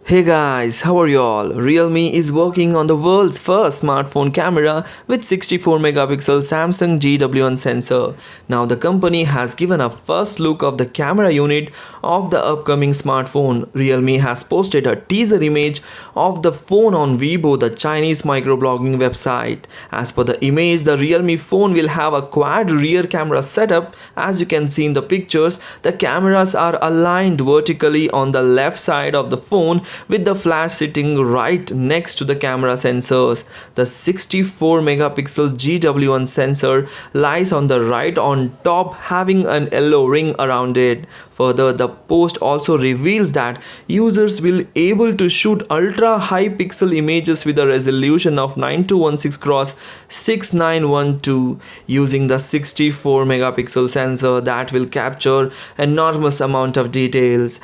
Hey guys, how are you all? Realme is working on the world's first smartphone camera with 64 megapixel Samsung GW1 sensor. Now the company has given a first look of the camera unit of the upcoming smartphone. Realme has posted a teaser image of the phone on Weibo, the Chinese microblogging website. As per the image, the Realme phone will have a quad rear camera setup. As you can see in the pictures, the cameras are aligned vertically on the left side of the phone with the flash sitting right next to the camera sensors. The 64 megapixel GW1 sensor lies on the right on top, having an yellow ring around it. Further, the post also reveals that users will able to shoot ultra high pixel images with a resolution of 9216 x 6912 using the 64 megapixel sensor that will capture enormous amount of details.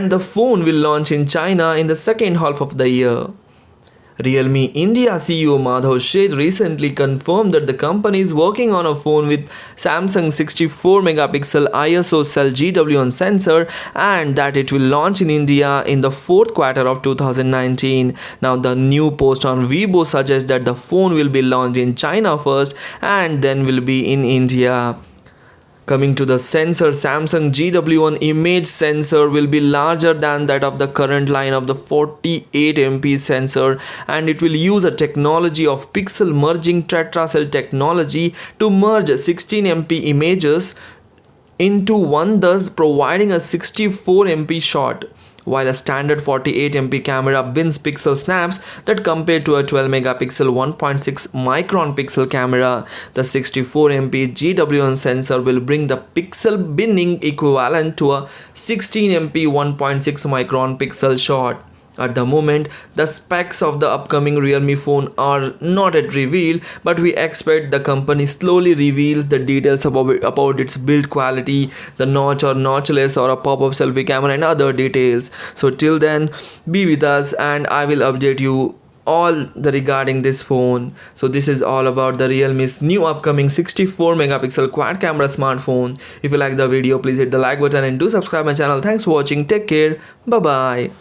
The phone will launch in China in the second half of the year. Realme India CEO Madhav Sheth recently confirmed that the company is working on a phone with Samsung 64 megapixel ISO cell GW1 sensor and that it will launch in India in the fourth quarter of 2019. Now the new post on Weibo suggests that the phone will be launched in China first and then will be in India. Coming to the sensor, Samsung GW1 image sensor will be larger than that of the current line of the 48 MP sensor, and it will use a technology of pixel merging Tetracell technology to merge 16 MP images into one, thus providing a 64 MP shot, while a standard 48 MP camera bins pixel snaps that compare to a 12 megapixel 1.6 Micron Pixel camera. The 64 MP GW1 sensor will bring the pixel binning equivalent to a 16 MP 1.6 Micron Pixel shot. At the moment, the specs of the upcoming Realme phone are not yet revealed, but we expect the company slowly reveals the details about its build quality, the notch or notchless or a pop-up selfie camera and other details. So till then, be with us and I will update you all the regarding this phone. So this is all about the Realme's new upcoming 64 megapixel quad camera smartphone. If you like the video, please hit the like button and do subscribe my channel. Thanks for watching. Take care. Bye bye.